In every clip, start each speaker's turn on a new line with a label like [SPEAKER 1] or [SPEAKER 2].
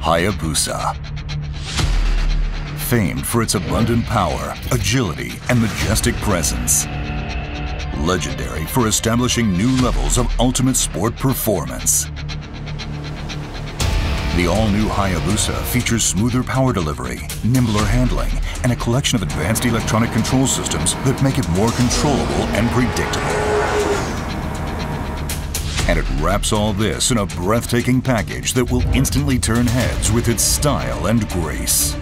[SPEAKER 1] Hayabusa. Famed for its abundant power, agility, and majestic presence. Legendary for establishing new levels of ultimate sport performance. The all-new Hayabusa features smoother power delivery, nimbler handling, and a collection of advanced electronic control systems that make it more controllable and predictable. And it wraps all this in a breathtaking package that will instantly turn heads with its style and grace.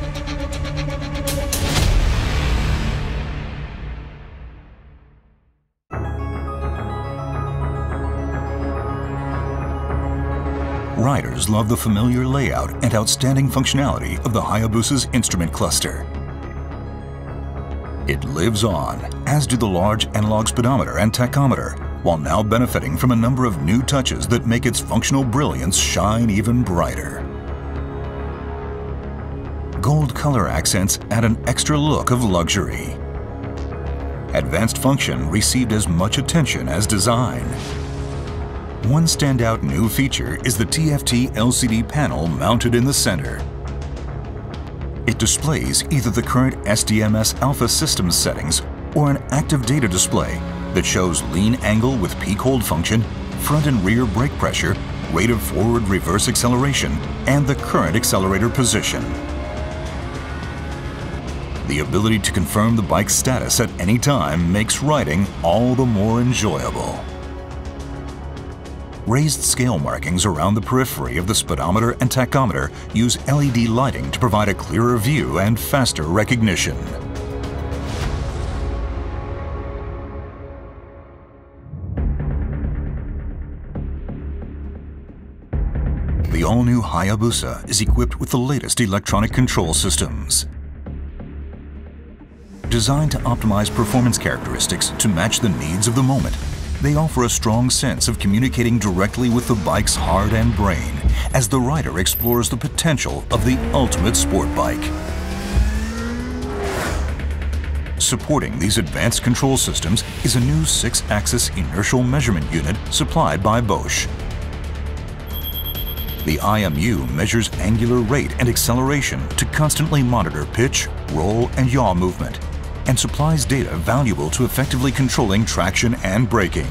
[SPEAKER 1] Riders love the familiar layout and outstanding functionality of the Hayabusa's instrument cluster. It lives on, as do the large analog speedometer and tachometer, while now benefiting from a number of new touches that make its functional brilliance shine even brighter. Gold color accents add an extra look of luxury. Advanced function received as much attention as design. One standout new feature is the Tft Lcd Panel mounted in the center. It displays either the current SDMS Alpha systems settings or an active data display that shows lean angle with peak hold function, front and rear brake pressure, rate of forward-reverse acceleration, and the current accelerator position. The ability to confirm the bike's status at any time makes riding all the more enjoyable. Raised scale markings around the periphery of the speedometer and tachometer use LED lighting to provide a clearer view and faster recognition. The all-new Hayabusa is equipped with the latest electronic control systems. Designed to optimize performance characteristics to match the needs of the moment, they offer a strong sense of communicating directly with the bike's heart and brain as the rider explores the potential of the ultimate sport bike. Supporting these advanced control systems is a new 6-axis inertial measurement unit supplied by Bosch. The IMU measures angular rate and acceleration to constantly monitor pitch, roll, and yaw movement, and supplies data valuable to effectively controlling traction and braking.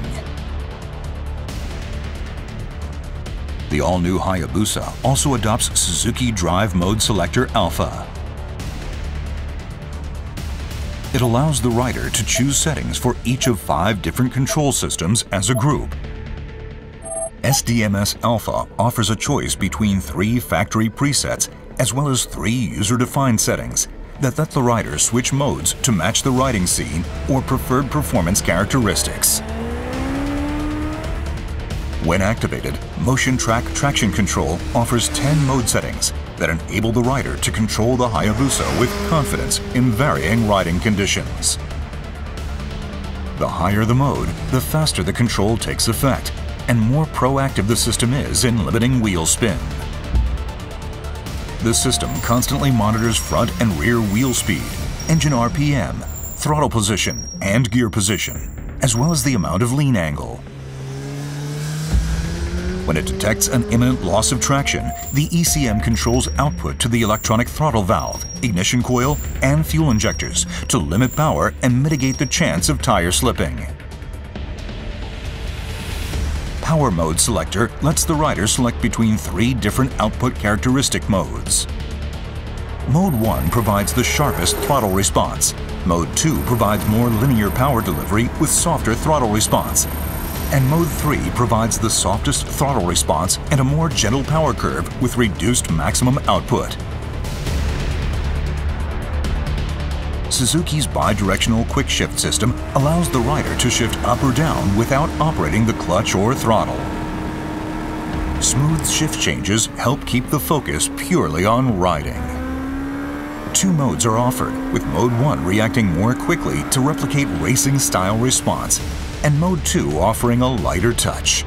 [SPEAKER 1] The all-new Hayabusa also adopts Suzuki Drive Mode Selector Alpha. It allows the rider to choose settings for each of 5 different control systems as a group. SDMS Alpha offers a choice between 3 factory presets as well as 3 user-defined settings that let the rider switch modes to match the riding scene or preferred performance characteristics. When activated, Motion Track Traction Control offers 10 mode settings that enable the rider to control the Hayabusa with confidence in varying riding conditions. The higher the mode, the faster the control takes effect, and more proactive the system is in limiting wheel spin. The system constantly monitors front and rear wheel speed, engine RPM, throttle position, and gear position, as well as the amount of lean angle. When it detects an imminent loss of traction, the ECM controls output to the electronic throttle valve, ignition coil, and fuel injectors to limit power and mitigate the chance of tire slipping. Power Mode Selector lets the rider select between 3 different output characteristic modes. Mode 1 provides the sharpest throttle response. Mode 2 provides more linear power delivery with softer throttle response. And Mode 3 provides the softest throttle response and a more gentle power curve with reduced maximum output. Suzuki's bidirectional quick shift system allows the rider to shift up or down without operating the clutch or throttle. Smooth shift changes help keep the focus purely on riding. 2 modes are offered, with Mode 1 reacting more quickly to replicate racing-style response, and Mode 2 offering a lighter touch.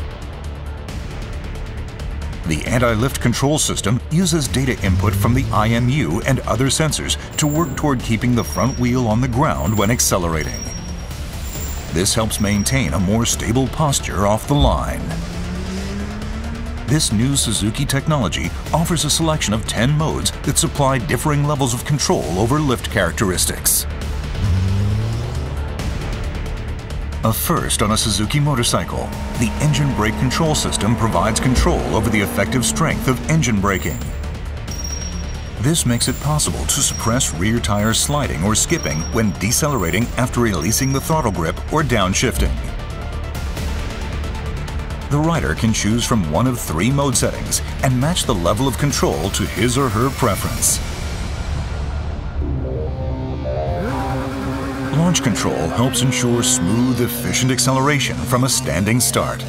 [SPEAKER 1] The anti-lift control system uses data input from the IMU and other sensors to work toward keeping the front wheel on the ground when accelerating. This helps maintain a more stable posture off the line. This new Suzuki technology offers a selection of 10 modes that supply differing levels of control over lift characteristics. A first on a Suzuki motorcycle, the engine brake control system provides control over the effective strength of engine braking. This makes it possible to suppress rear tires sliding or skipping when decelerating after releasing the throttle grip or downshifting. The rider can choose from one of 3 mode settings and match the level of control to his or her preference. Launch control helps ensure smooth, efficient acceleration from a standing start.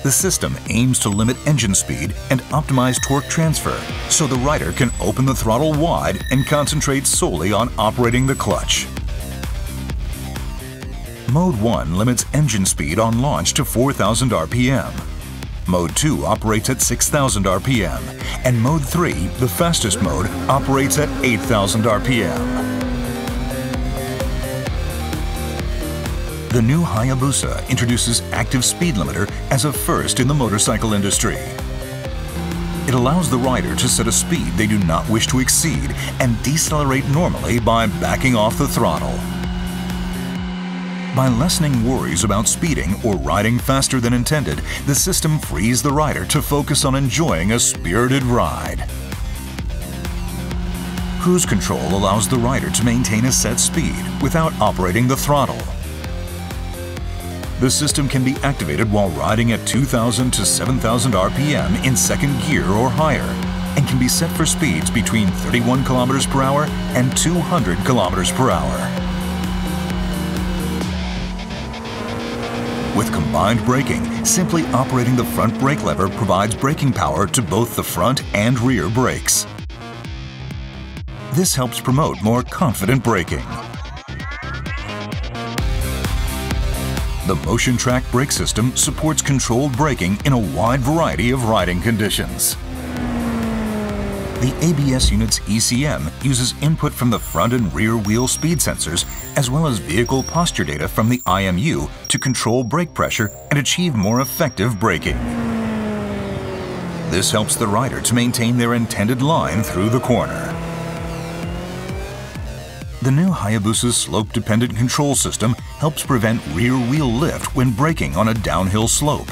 [SPEAKER 1] The system aims to limit engine speed and optimize torque transfer, so the rider can open the throttle wide and concentrate solely on operating the clutch. Mode 1 limits engine speed on launch to 4,000 RPM. Mode 2 operates at 6,000 RPM, and Mode 3, the fastest mode, operates at 8,000 RPM. The new Hayabusa introduces active speed limiter as a first in the motorcycle industry. It allows the rider to set a speed they do not wish to exceed and decelerate normally by backing off the throttle. By lessening worries about speeding or riding faster than intended, the system frees the rider to focus on enjoying a spirited ride. Cruise control allows the rider to maintain a set speed without operating the throttle. The system can be activated while riding at 2,000 to 7,000 RPM in second gear or higher, and can be set for speeds between 31 km per hour and 200 km per hour. With combined braking, simply operating the front brake lever provides braking power to both the front and rear brakes. This helps promote more confident braking. The Motion Track brake system supports controlled braking in a wide variety of riding conditions. The ABS unit's ECM uses input from the front and rear wheel speed sensors, as well as vehicle posture data from the IMU to control brake pressure and achieve more effective braking. This helps the rider to maintain their intended line through the corner. The new Hayabusa's slope-dependent control system helps prevent rear wheel lift when braking on a downhill slope.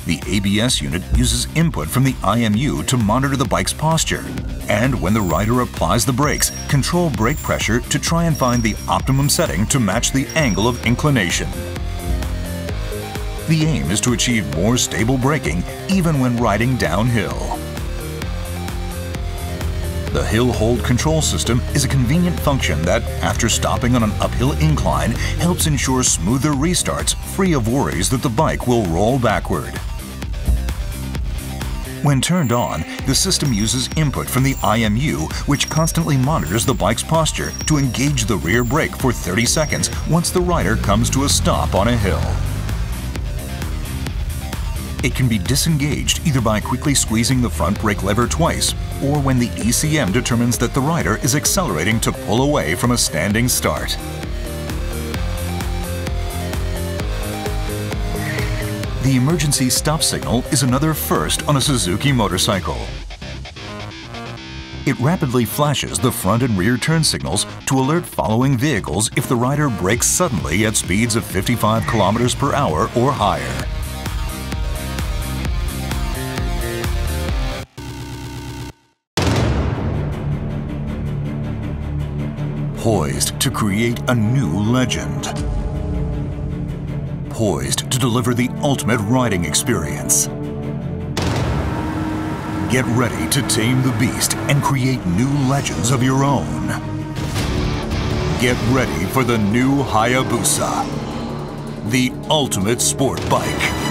[SPEAKER 1] The ABS unit uses input from the IMU to monitor the bike's posture, and when the rider applies the brakes, control brake pressure to try and find the optimum setting to match the angle of inclination. The aim is to achieve more stable braking even when riding downhill. The hill hold control system is a convenient function that, after stopping on an uphill incline, helps ensure smoother restarts free of worries that the bike will roll backward. When turned on, the system uses input from the IMU, which constantly monitors the bike's posture to engage the rear brake for 30 seconds once the rider comes to a stop on a hill. It can be disengaged either by quickly squeezing the front brake lever twice, or when the ECM determines that the rider is accelerating to pull away from a standing start. The emergency stop signal is another first on a Suzuki motorcycle. It rapidly flashes the front and rear turn signals to alert following vehicles if the rider brakes suddenly at speeds of 55 km per hour or higher. Poised to create a new legend. Poised to deliver the ultimate riding experience. Get ready to tame the beast and create new legends of your own. Get ready for the new Hayabusa, the ultimate sport bike.